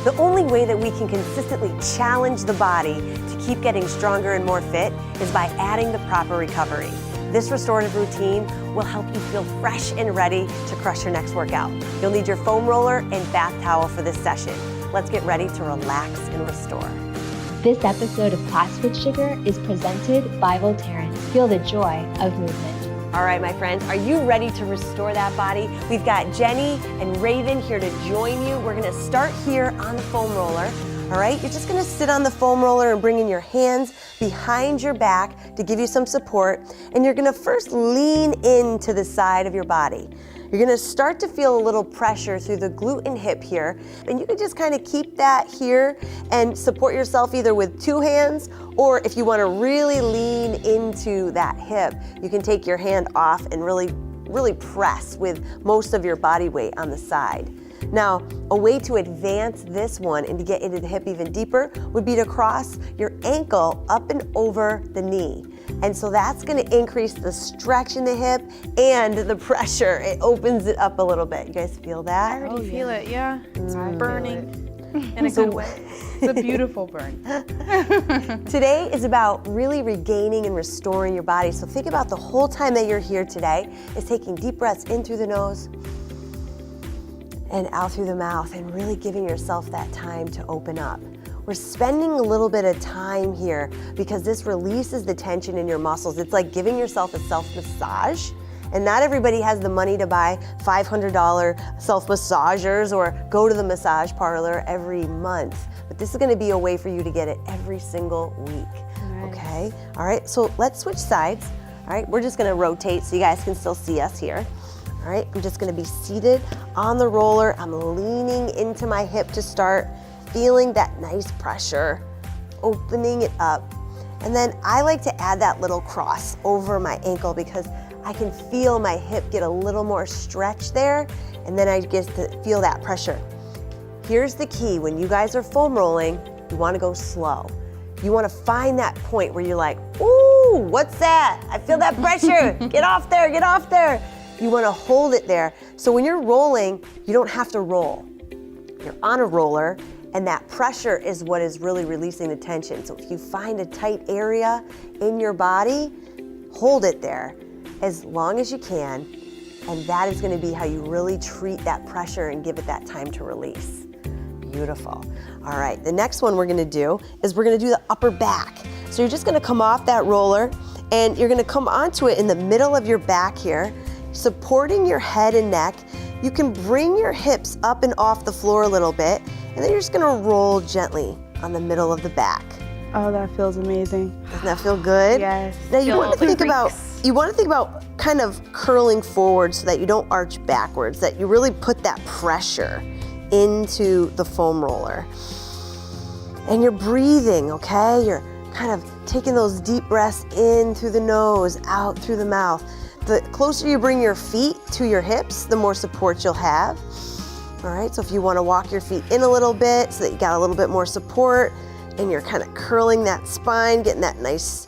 The only way that we can consistently challenge the body to keep getting stronger and more fit is by adding the proper recovery. This restorative routine will help you feel fresh and ready to crush your next workout. You'll need your foam roller and bath towel for this session. Let's get ready to relax and restore. This episode of Class with Sugar is presented by Voltaren. Feel the joy of movement. All right, my friends, are you ready to restore that body? We've got Jenny and Raven here to join you. We're gonna start here on the foam roller. All right, you're just gonna sit on the foam roller and bring in your hands behind your back to give you some support. And you're gonna first lean into the side of your body. You're gonna start to feel a little pressure through the glute and hip here. And you can just kind of keep that here and support yourself either with two hands, or if you wanna really lean into that hip, you can take your hand off and really press with most of your body weight on the side. Now, a way to advance this one and to get into the hip even deeper would be to cross your ankle up and over the knee. And so that's gonna increase the stretch in the hip and the pressure. It opens it up a little bit. You guys feel that? I already feel it, yeah. It's burning in a So- good way. It's a beautiful burn. Today is about really regaining and restoring your body. So think about the whole time that you're here today is taking deep breaths in through the nose and out through the mouth and really giving yourself that time to open up. We're spending a little bit of time here because this releases the tension in your muscles. It's like giving yourself a self-massage. And not everybody has the money to buy $500 self-massagers or go to the massage parlor every month. But this is gonna be a way for you to get it every single week, okay? All right, so let's switch sides. All right, we're just gonna rotate so you guys can still see us here. All right, I'm just gonna be seated on the roller. I'm leaning into my hip to start, feeling that nice pressure, opening it up. And then I like to add that little cross over my ankle because I can feel my hip get a little more stretch there, and then I get to feel that pressure. Here's the key, when you guys are foam rolling, you wanna go slow. You wanna find that point where you're like, ooh, what's that? I feel that pressure, get off there, get off there. You wanna hold it there. So when you're rolling, you don't have to roll. You're on a roller, and that pressure is what is really releasing the tension. So if you find a tight area in your body, hold it there as long as you can, and that is gonna be how you really treat that pressure and give it that time to release. Beautiful. All right, the next one we're gonna do is we're gonna do the upper back. So you're just gonna come off that roller, and you're gonna come onto it in the middle of your back here, supporting your head and neck. You can bring your hips up and off the floor a little bit, and then you're just gonna roll gently on the middle of the back. Oh, that feels amazing. Doesn't that feel good? Yes. Now you want to Feel think the about freaks. kind of curling forward so that you don't arch backwards, that you really put that pressure into the foam roller. And you're breathing, okay? You're kind of taking those deep breaths in through the nose, out through the mouth. The closer you bring your feet to your hips, the more support you'll have. All right, so if you want to walk your feet in a little bit so that you got a little bit more support, and you're kind of curling that spine, getting that nice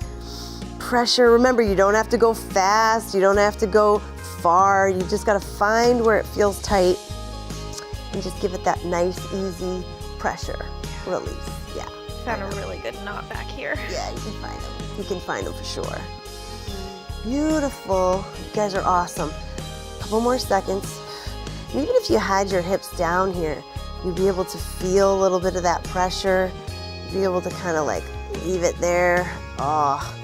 pressure. Remember, you don't have to go fast, you don't have to go far, you just got to find where it feels tight and just give it that nice, easy pressure release. Yeah. Found a really good knot back here. Yeah, you can find them. You can find them for sure. Beautiful. You guys are awesome. Couple more seconds. And even if you had your hips down here, you'd be able to feel a little bit of that pressure. You'd be able to kind of like leave it there. Oh,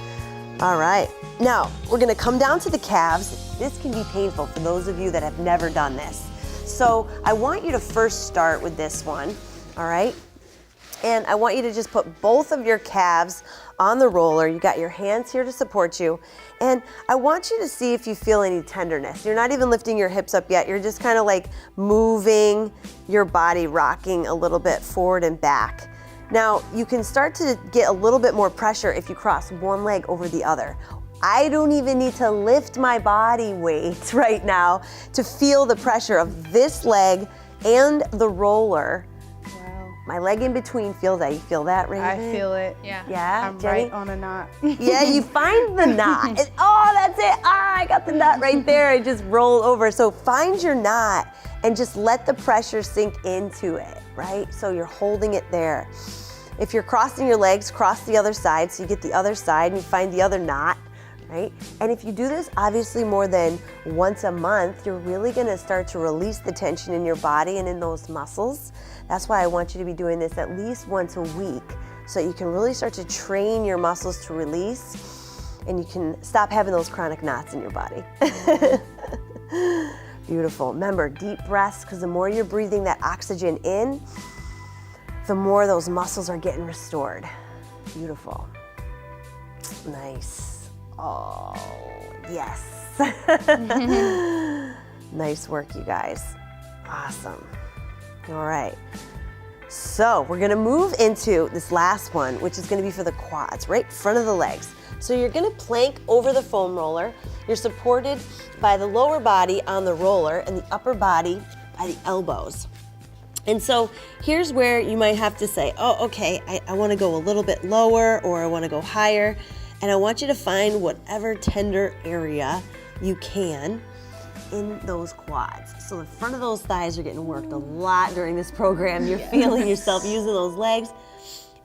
all right. Now, we're gonna come down to the calves. This can be painful for those of you that have never done this. So I want you to first start with this one, all right? And I want you to just put both of your calves on the roller. You got your hands here to support you. And I want you to see if you feel any tenderness. You're not even lifting your hips up yet. You're just kind of like moving your body, rocking a little bit forward and back. Now, you can start to get a little bit more pressure if you cross one leg over the other. I don't even need to lift my body weight right now to feel the pressure of this leg and the roller. My leg in between feels that. You feel that, Raven? I feel it. Yeah. Yeah, I'm Jenny? right on a knot. Yeah, you find the knot. Oh, that's it. I got the knot right there. I just roll over. So find your knot and just let the pressure sink into it, right? So you're holding it there. If you're crossing your legs, cross the other side so you get the other side and you find the other knot, right? And if you do this obviously more than once a month, you're really gonna start to release the tension in your body and in those muscles. That's why I want you to be doing this at least once a week so that you can really start to train your muscles to release and you can stop having those chronic knots in your body. Beautiful. Remember, deep breaths, because the more you're breathing that oxygen in, the more those muscles are getting restored. Beautiful. Nice. Oh, yes. Nice work, you guys. Awesome. All right. So we're gonna move into this last one, which is gonna be for the quads, right in front of the legs. So you're gonna plank over the foam roller. You're supported by the lower body on the roller and the upper body by the elbows. And so here's where you might have to say, oh, okay, I wanna go a little bit lower or I wanna go higher. And I want you to find whatever tender area you can in those quads. So the front of those thighs are getting worked a lot during this program. You're feeling yourself using those legs.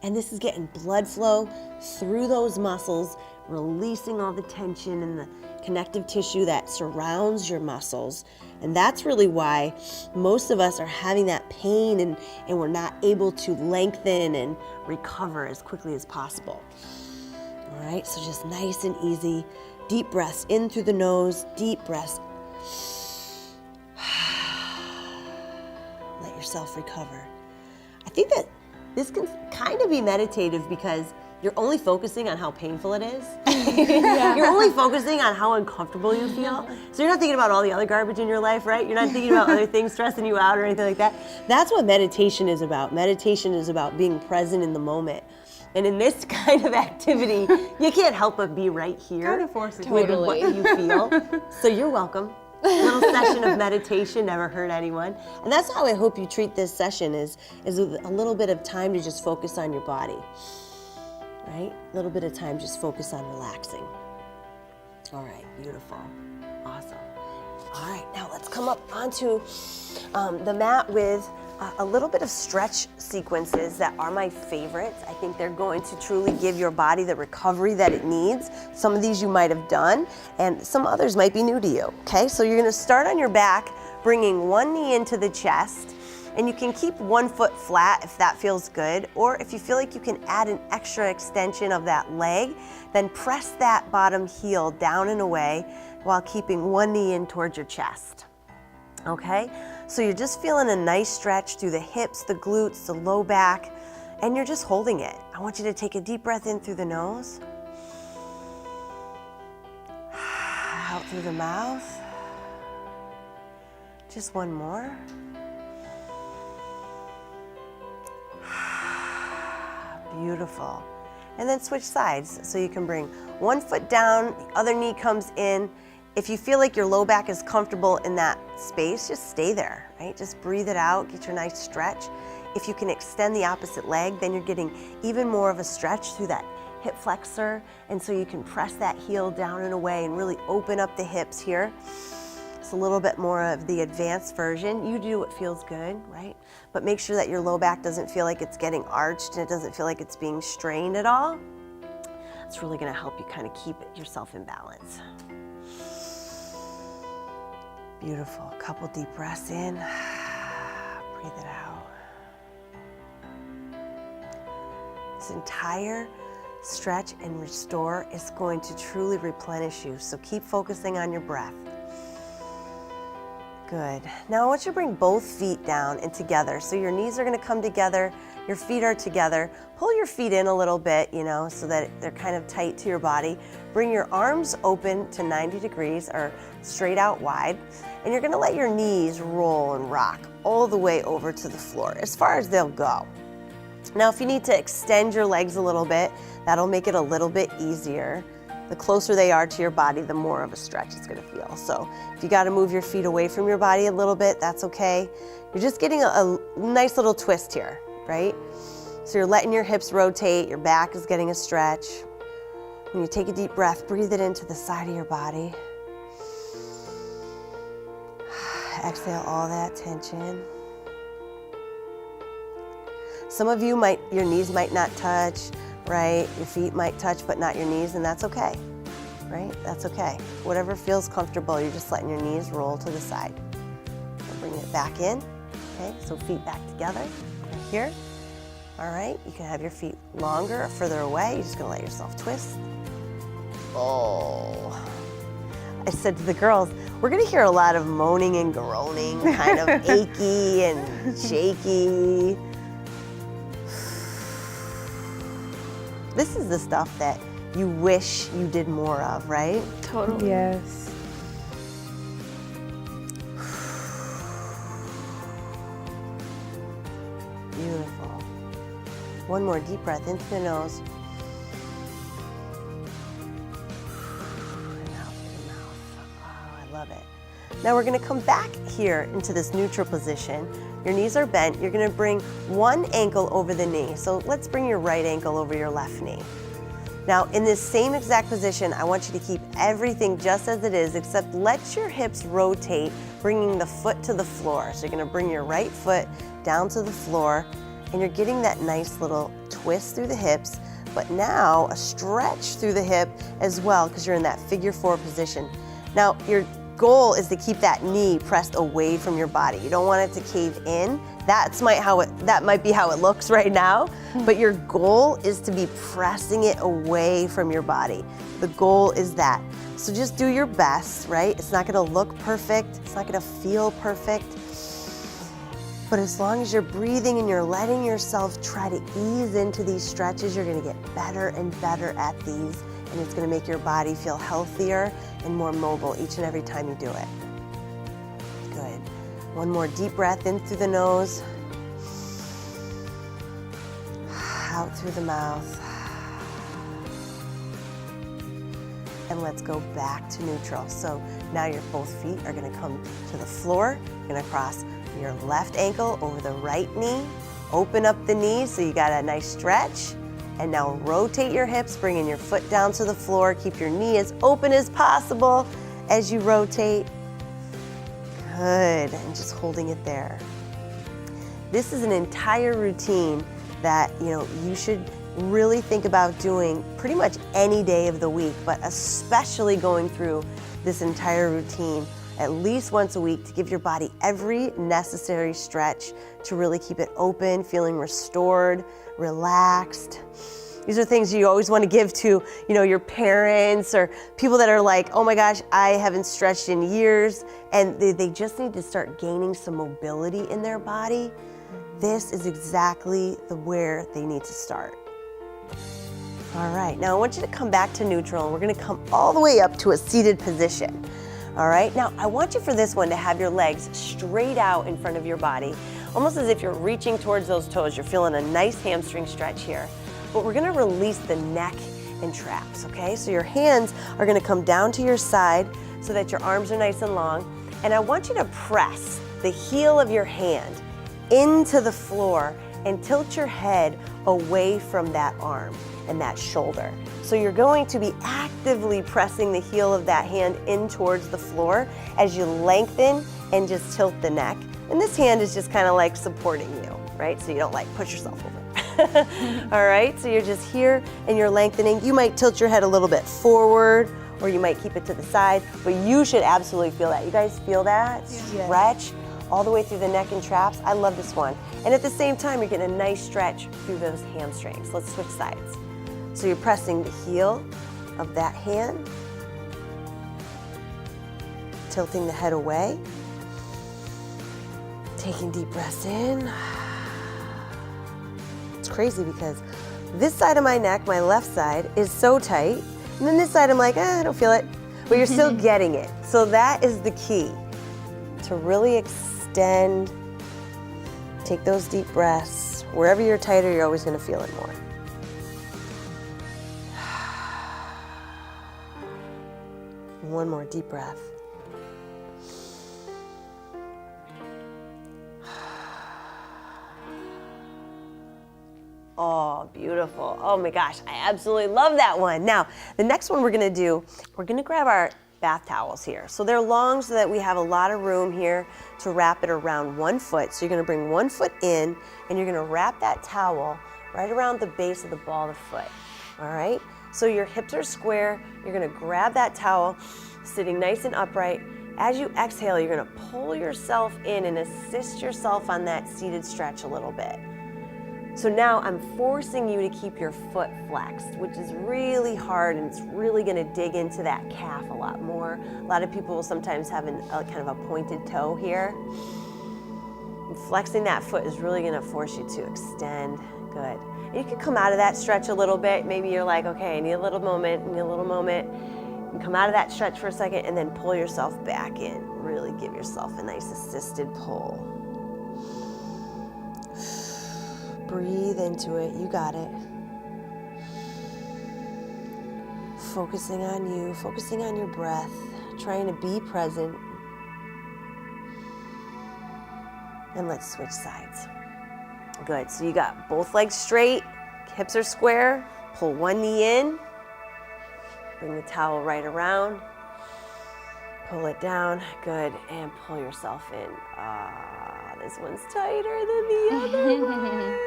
And this is getting blood flow through those muscles, releasing all the tension and the connective tissue that surrounds your muscles. And that's really why most of us are having that pain and we're not able to lengthen and recover as quickly as possible. All right, so just nice and easy. Deep breaths in through the nose, deep breaths. Let yourself recover. I think that this can kind of be meditative because you're only focusing on how painful it is. You're only focusing on how uncomfortable you feel. So you're not thinking about all the other garbage in your life, right? You're not thinking about other things stressing you out or anything like that. That's what meditation is about. Meditation is about being present in the moment. And in this kind of activity, you can't help but be right here Kind of forces with you. what you feel. So you're welcome. A little session of meditation never hurt anyone. And that's how I hope you treat this session is with a little bit of time to just focus on your body, right? A little bit of time, just focus on relaxing. All right, beautiful, awesome. All right, now let's come up onto the mat with a little bit of stretch sequences that are my favorites. I think they're going to truly give your body the recovery that it needs. Some of these you might have done, and some others might be new to you, okay? So you're gonna start on your back, bringing one knee into the chest, and you can keep one foot flat if that feels good, or if you feel like you can add an extra extension of that leg, then press that bottom heel down and away while keeping one knee in towards your chest, okay? So you're just feeling a nice stretch through the hips, the glutes, the low back, and you're just holding it. I want you to take a deep breath in through the nose, out through the mouth. Just one more. Beautiful. And then switch sides. So you can bring one foot down, the other knee comes in. If you feel like your low back is comfortable in that space, just stay there, right? Just breathe it out, get your nice stretch. If you can extend the opposite leg, then you're getting even more of a stretch through that hip flexor. And so you can press that heel down and away and really open up the hips here. It's a little bit more of the advanced version. You do what feels good, right? But make sure that your low back doesn't feel like it's getting arched and it doesn't feel like it's being strained at all. It's really gonna help you kind of keep yourself in balance. Beautiful, a couple deep breaths in, breathe it out. This entire stretch and restore is going to truly replenish you, so keep focusing on your breath. Good. Now I want you to bring both feet down and together. So your knees are gonna come together, your feet are together. Pull your feet in a little bit, so that they're kind of tight to your body. Bring your arms open to 90 degrees or straight out wide. And you're gonna let your knees roll and rock all the way over to the floor, as far as they'll go. Now if you need to extend your legs a little bit, that'll make it a little bit easier. The closer they are to your body, the more of a stretch it's gonna feel. So if you gotta move your feet away from your body a little bit, that's okay. You're just getting a nice little twist here, right? So you're letting your hips rotate, your back is getting a stretch. When you take a deep breath, breathe it into the side of your body. Exhale all that tension. Some of you your knees might not touch, right? Your feet might touch, but not your knees, and that's okay, right? That's okay. Whatever feels comfortable, you're just letting your knees roll to the side. Bring it back in, okay? So feet back together, right here. All right, you can have your feet longer or further away. You're just gonna let yourself twist. Oh. I said to the girls, we're gonna hear a lot of moaning and groaning, kind of achy and shaky. This is the stuff that you wish you did more of, right? Totally. Yes. Beautiful. One more deep breath into the nose. And out through the mouth. Oh, I love it. Now we're gonna come back here into this neutral position. Your knees are bent. You're gonna bring one ankle over the knee. So let's bring your right ankle over your left knee. Now in this same exact position, I want you to keep everything just as it is, except let your hips rotate, bringing the foot to the floor. So you're gonna bring your right foot down to the floor, and you're getting that nice little twist through the hips, but now a stretch through the hip as well, because you're in that figure 4 position. Now your goal is to keep that knee pressed away from your body. You don't want it to cave in. That might be how it looks right now, but your goal is to be pressing it away from your body. The goal is that. So just do your best, right? It's not gonna look perfect. It's not gonna feel perfect. But as long as you're breathing and you're letting yourself try to ease into these stretches, you're gonna get better and better at these, and it's gonna make your body feel healthier and more mobile each and every time you do it. Good. One more deep breath in through the nose, out through the mouth. And let's go back to neutral. So now your both feet are gonna come to the floor. You're gonna cross your left ankle over the right knee. Open up the knee so you got a nice stretch. And now rotate your hips, bringing your foot down to the floor. Keep your knee as open as possible as you rotate. Good, and just holding it there. This is an entire routine that you should really think about doing pretty much any day of the week, but especially going through this entire routine at least once a week to give your body every necessary stretch to really keep it open, feeling restored, relaxed. These are things you always want to give to, your parents or people that are like, oh my gosh, I haven't stretched in years, and they just need to start gaining some mobility in their body. This is exactly where they need to start. All right, now I want you to come back to neutral, and we're gonna come all the way up to a seated position. All right, now I want you for this one to have your legs straight out in front of your body, almost as if you're reaching towards those toes. You're feeling a nice hamstring stretch here. But we're gonna release the neck and traps, okay? So your hands are gonna come down to your side so that your arms are nice and long. And I want you to press the heel of your hand into the floor and tilt your head away from that arm and that shoulder. So you're going to be actively pressing the heel of that hand in towards the floor as you lengthen and just tilt the neck. And this hand is just kind of like supporting you, right? So you don't like push yourself over. All right, so you're just here and you're lengthening. You might tilt your head a little bit forward, or you might keep it to the side, but you should absolutely feel that. You guys feel that? Yeah. Stretch all the way through the neck and traps. I love this one. And at the same time, you're getting a nice stretch through those hamstrings. Let's switch sides. So you're pressing the heel of that hand, tilting the head away, taking deep breaths in. It's crazy because this side of my neck, my left side, is so tight, and then this side I'm like, I don't feel it, but you're still getting it. So that is the key, to really extend, take those deep breaths. Wherever you're tighter, you're always gonna feel it more. One more deep breath. Oh, beautiful. Oh my gosh, I absolutely love that one. Now, the next one we're gonna do, we're gonna grab our bath towels here. So they're long so that we have a lot of room here to wrap it around 1 foot. So you're gonna bring 1 foot in and you're gonna wrap that towel right around the base of the ball of the foot, all right? So your hips are square, you're gonna grab that towel, sitting nice and upright. As you exhale, you're gonna pull yourself in and assist yourself on that seated stretch a little bit. So now I'm forcing you to keep your foot flexed, which is really hard, and it's really gonna dig into that calf a lot more. A lot of people will sometimes have a kind of a pointed toe here. And flexing that foot is really gonna force you to extend. Good. And you can come out of that stretch a little bit. Maybe you're like, okay, I need a little moment, You can come out of that stretch for a second and then pull yourself back in. Really give yourself a nice assisted pull. Breathe into it, you got it. Focusing on you, focusing on your breath, trying to be present. And let's switch sides. Good, so you got both legs straight, hips are square, pull one knee in, bring the towel right around, pull it down, good, and pull yourself in. This one's tighter than the other one.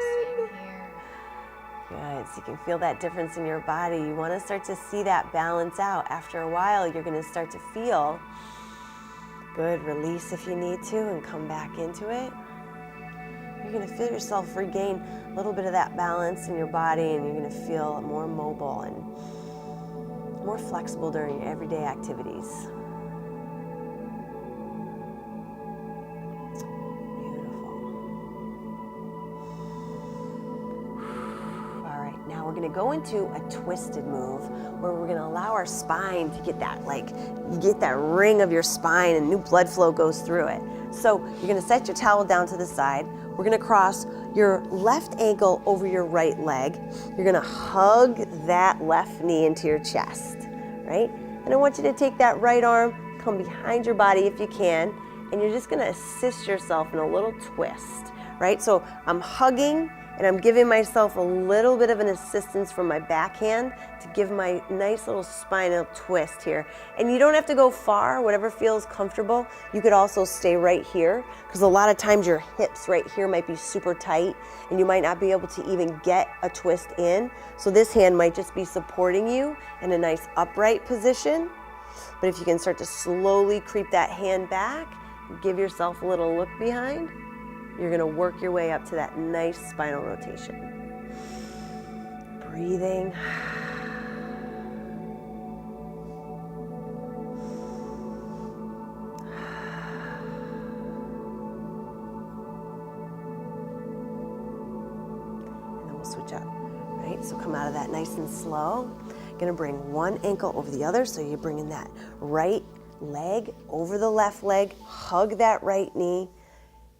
Good, so you can feel that difference in your body. You want to start to see that balance out. After a while, you're going to start to feel good. Release if you need to and come back into it. You're going to feel yourself regain a little bit of that balance in your body, and you're going to feel more mobile and more flexible during your everyday activities. We're gonna go into a twisted move where we're gonna allow our spine to get that, you get that ring of your spine and new blood flow goes through it. So you're gonna set your towel down to the side. We're gonna cross your left ankle over your right leg. You're gonna hug that left knee into your chest, right? And I want you to take that right arm, come behind your body if you can, and you're just gonna assist yourself in a little twist, right? So I'm hugging, and I'm giving myself a little bit of an assistance from my backhand to give my nice little spinal twist here. And you don't have to go far, whatever feels comfortable. You could also stay right here, because a lot of times your hips right here might be super tight and you might not be able to even get a twist in. So this hand might just be supporting you in a nice upright position. But if you can start to slowly creep that hand back, give yourself a little look behind, you're gonna work your way up to that nice spinal rotation. Breathing. And then we'll switch up, right? So come out of that nice and slow. Gonna bring one ankle over the other, so you're bringing that right leg over the left leg, hug that right knee.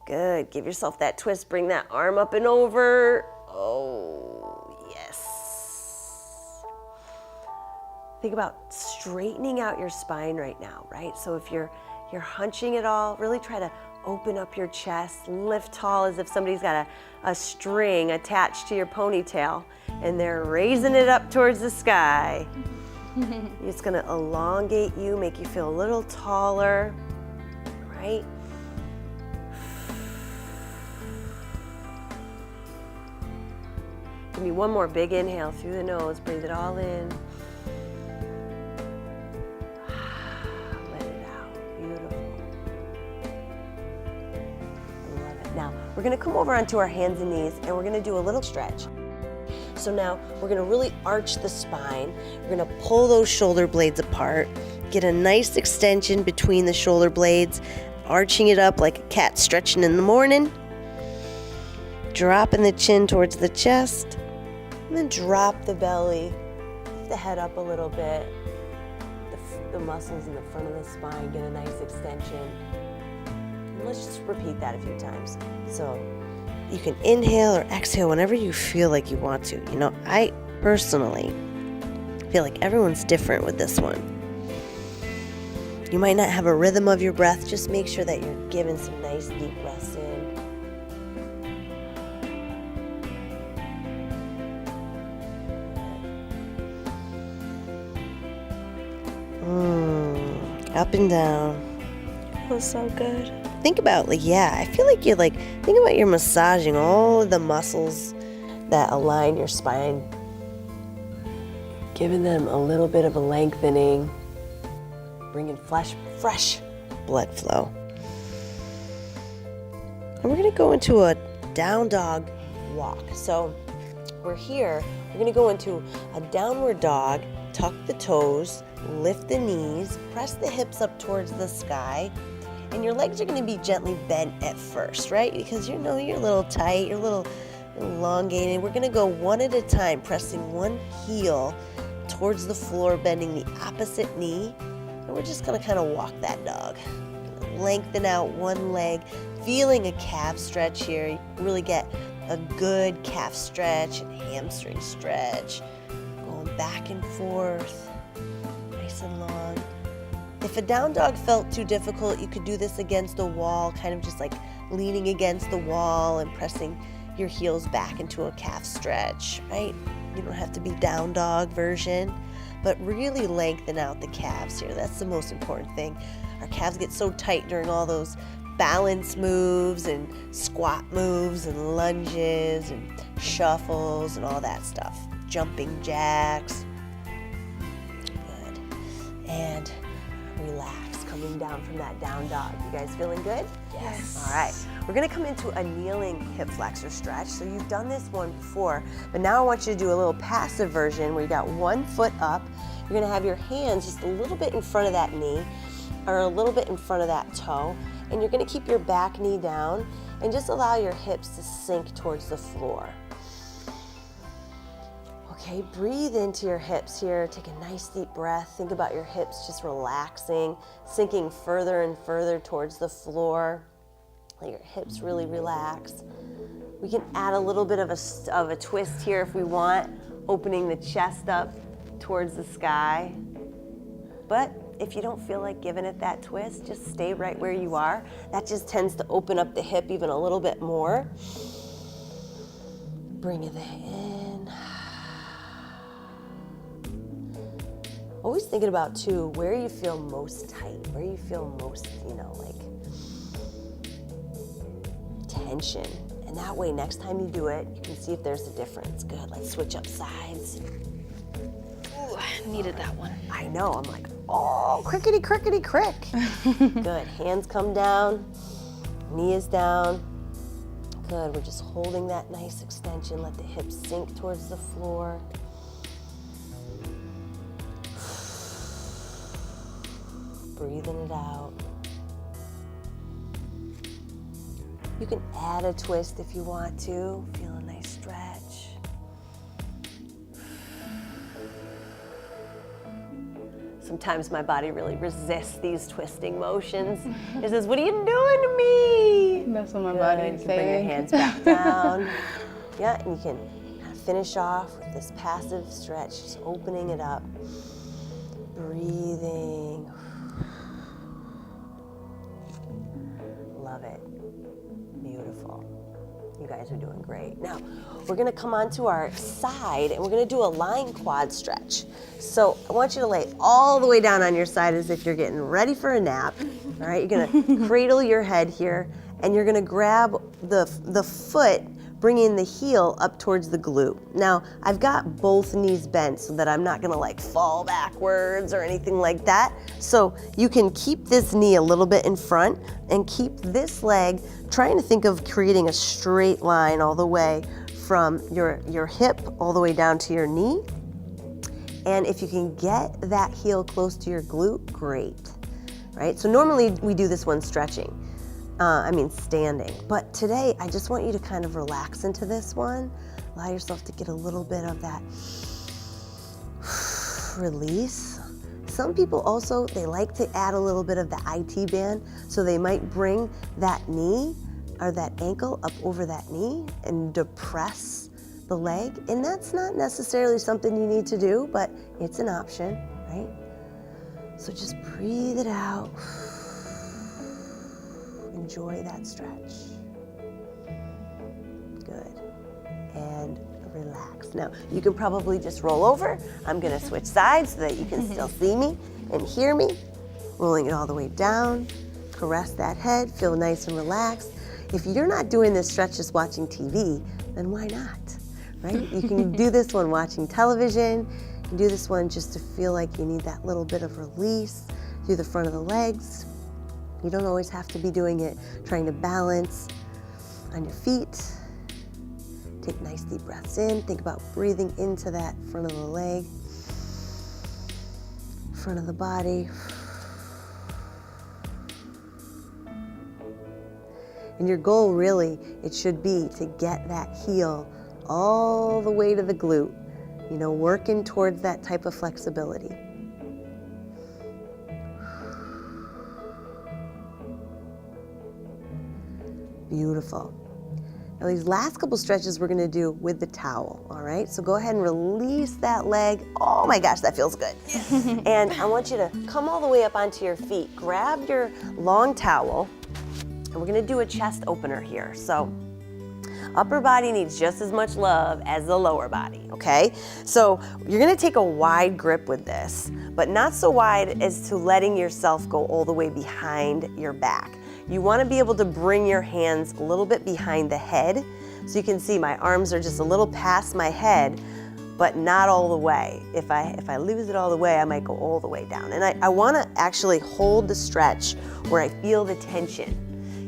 Good, give yourself that twist, bring that arm up and over. Oh, yes. Think about straightening out your spine right now, right? So if you're hunching it all, really try to open up your chest, lift tall as if somebody's got a string attached to your ponytail and they're raising it up towards the sky. It's gonna elongate you, make you feel a little taller, right? Give me one more big inhale through the nose, breathe it all in. Let it out, beautiful. I love it. Now, we're gonna come over onto our hands and knees and we're gonna do a little stretch. So now we're gonna really arch the spine. We're gonna pull those shoulder blades apart, get a nice extension between the shoulder blades, arching it up like a cat stretching in the morning. Dropping the chin towards the chest. And then drop the belly, lift the head up a little bit. The muscles in the front of the spine get a nice extension. And let's just repeat that a few times. So you can inhale or exhale whenever you feel like you want to. You know, I personally feel like everyone's different with this one. You might not have a rhythm of your breath. Just make sure that you're giving some nice deep breaths in. Up and down. Feels so good. Think about, I feel like you're think about you're massaging all of the muscles that align your spine, giving them a little bit of a lengthening, bringing fresh blood flow. And we're gonna go into a down dog walk. So we're here, we're gonna go into a downward dog, tuck the toes, lift the knees, press the hips up towards the sky, and your legs are gonna be gently bent at first, right? Because you're a little tight, you're a little elongated. We're gonna go one at a time, pressing one heel towards the floor, bending the opposite knee, and we're just gonna kind of walk that dog. Lengthen out one leg, feeling a calf stretch here. You really get a good calf stretch and hamstring stretch. Going back and forth, nice and long. If a down dog felt too difficult, you could do this against a wall, kind of just leaning against the wall and pressing your heels back into a calf stretch, right? You don't have to be down dog version, but really lengthen out the calves here. That's the most important thing. Our calves get so tight during all those balance moves and squat moves and lunges and shuffles and all that stuff. Jumping jacks. Good. And relax, coming down from that down dog. You guys feeling good? Yes. All right. We're gonna come into a kneeling hip flexor stretch. So you've done this one before, but now I want you to do a little passive version where you got one foot up. You're gonna have your hands just a little bit in front of that knee or a little bit in front of that toe, and you're gonna keep your back knee down and just allow your hips to sink towards the floor. Okay, breathe into your hips here. Take a nice deep breath. Think about your hips just relaxing, sinking further and further towards the floor. Let your hips really relax. We can add a little bit of a twist here if we want, opening the chest up towards the sky. But if you don't feel like giving it that twist, just stay right where you are. That just tends to open up the hip even a little bit more. Bring it in. Always thinking about too, where you feel most tight, where you feel most, tension. And that way, next time you do it, you can see if there's a difference. Good, let's switch up sides. Ooh, I needed that one. I know, I'm like, oh, crickety, crickety, crick. Good, hands come down, knee is down. Good, we're just holding that nice extension. Let the hips sink towards the floor. Breathing it out. You can add a twist if you want to. Feel a nice stretch. Sometimes my body really resists these twisting motions. It says, what are you doing to me? That's what my Good. body You is can bring your saying. hands back down. Yeah, and you can kind of finish off with this passive stretch, just opening it up. Breathing. Love it. Beautiful. You guys are doing great. Now, we're gonna come onto our side and we're gonna do a lying quad stretch. So I want you to lay all the way down on your side as if you're getting ready for a nap. All right, you're gonna cradle your head here and you're gonna grab the foot, bringing the heel up towards the glute. Now, I've got both knees bent so that I'm not gonna fall backwards or anything like that. So you can keep this knee a little bit in front and keep this leg, trying to think of creating a straight line all the way from your hip all the way down to your knee. And if you can get that heel close to your glute, great, right? So normally we do this one stretching. Standing. But today, I just want you to kind of relax into this one. Allow yourself to get a little bit of that release. Some people also, they like to add a little bit of the IT band, so they might bring that knee or that ankle up over that knee and depress the leg. And that's not necessarily something you need to do, but it's an option, right? So just breathe it out. Enjoy that stretch. Good. And relax. Now, you can probably just roll over. I'm gonna switch sides so that you can still see me and hear me. rolling it all the way down. Caress that head, feel nice and relaxed. If you're not doing this stretch just watching TV, then why not, right? You can do this one watching television. You can do this one just to feel like you need that little bit of release through the front of the legs. You don't always have to be doing it trying to balance on your feet. Take nice deep breaths in. Think about breathing into that front of the leg, front of the body. And your goal really, it should be to get that heel all the way to the glute, you know, working towards that type of flexibility. Beautiful. Now these last couple stretches we're gonna do with the towel, all right? So go ahead and release that leg. Oh my gosh, that feels good. And I want you to come all the way up onto your feet. Grab your long towel, and we're gonna do a chest opener here. So upper body needs just as much love as the lower body, okay? So you're gonna take a wide grip with this, but not so wide as to letting yourself go all the way behind your back. You wanna be able to bring your hands a little bit behind the head. So you can see my arms are just a little past my head, but not all the way. If I lose it all the way, I might go all the way down. And I wanna actually hold the stretch where I feel the tension.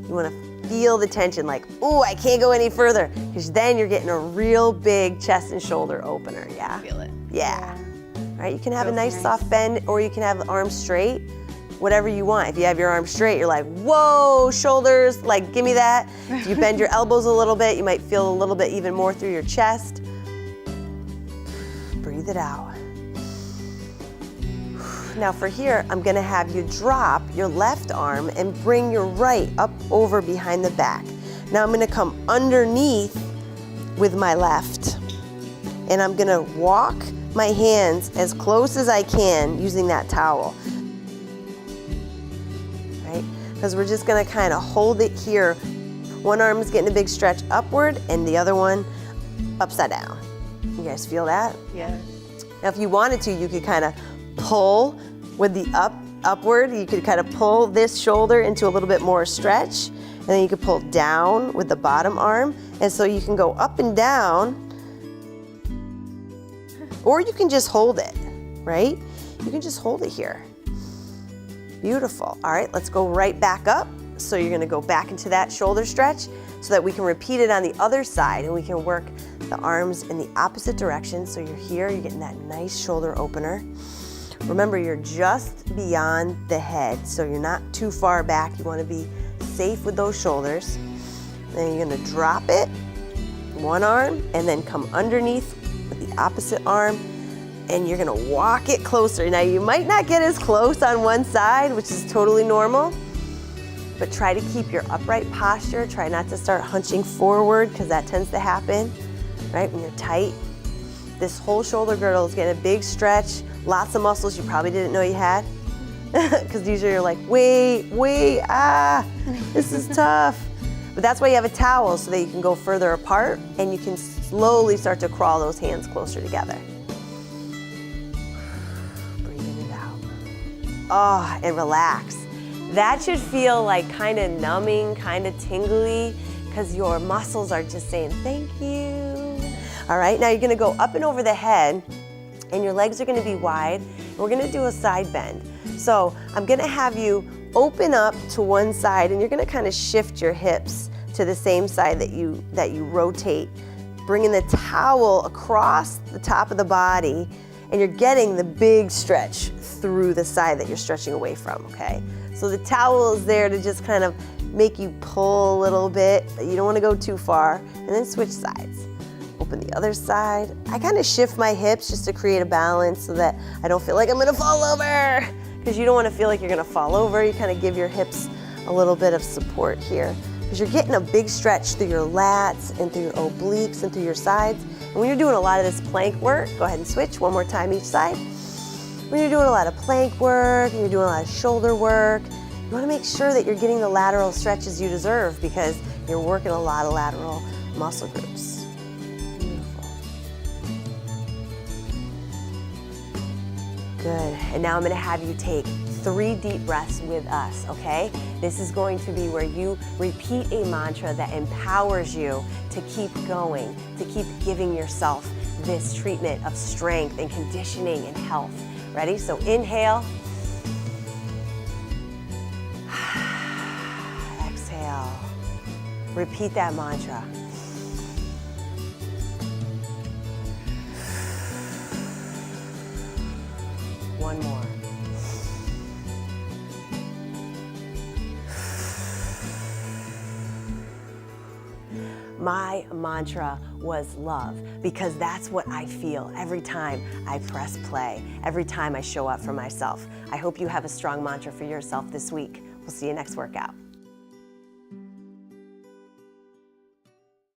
You wanna feel the tension like, ooh, I can't go any further, because then you're getting a real big chest and shoulder opener, yeah? Feel it. Yeah. All right, you can have a Feels nice nice. soft bend, or you can have the arms straight, whatever you want. If you have your arms straight, you're like, whoa, shoulders, like, give me that. If you bend your elbows a little bit, you might feel a little bit even more through your chest. Breathe it out. Now for here, I'm gonna have you drop your left arm and bring your right up over behind the back. Now I'm gonna come underneath with my left, and I'm gonna walk my hands as close as I can using that towel. Right? Because we're just gonna kind of hold it here. One arm is getting a big stretch upward and the other one upside down. You guys feel that? Yeah. Now if you wanted to, you could kind of pull with the upward. You could kind of pull this shoulder into a little bit more stretch, and then you could pull down with the bottom arm. And so you can go up and down, or you can just hold it, right? You can just hold it here. Beautiful. All right, let's go right back up. So you're gonna go back into that shoulder stretch so that we can repeat it on the other side, and we can work the arms in the opposite direction. So you're here, you're getting that nice shoulder opener. Remember, you're just beyond the head, so you're not too far back. You wanna be safe with those shoulders. Then you're gonna drop it, one arm, and then come underneath with the opposite arm, and you're gonna walk it closer. Now you might not get as close on one side, which is totally normal, but try to keep your upright posture. Try not to start hunching forward, because that tends to happen, right, when you're tight. This whole shoulder girdle is getting a big stretch, lots of muscles you probably didn't know you had, because usually you're like, wait, this is tough. But that's why you have a towel, so that you can go further apart and you can slowly start to crawl those hands closer together. Breathing it out. Oh, and relax. That should feel like kind of numbing, kind of tingly, because your muscles are just saying thank you. All right, now you're gonna go up and over the head, and your legs are gonna be wide. We're gonna do a side bend. So I'm gonna have you open up to one side, and you're gonna kind of shift your hips to the same side that you rotate, bringing the towel across the top of the body, and you're getting the big stretch through the side that you're stretching away from, okay? So the towel is there to just kind of make you pull a little bit, but you don't wanna go too far, and then switch sides. Open the other side. I kind of shift my hips just to create a balance so that I don't feel like I'm gonna fall over, because you don't wanna feel like you're gonna fall over. You kind of give your hips a little bit of support here, because you're getting a big stretch through your lats and through your obliques and through your sides. And when you're doing a lot of this plank work, go ahead and switch one more time each side. When you're doing a lot of plank work and you're doing a lot of shoulder work, you wanna make sure that you're getting the lateral stretches you deserve, because you're working a lot of lateral muscle groups. Beautiful. Good, and now I'm gonna have you take 3 deep breaths with us, okay? This is going to be where you repeat a mantra that empowers you to keep going, to keep giving yourself this treatment of strength and conditioning and health. Ready? So inhale. Exhale. Repeat that mantra. One more. My mantra was love, because that's what I feel every time I press play, every time I show up for myself. I hope you have a strong mantra for yourself this week. We'll see you next workout.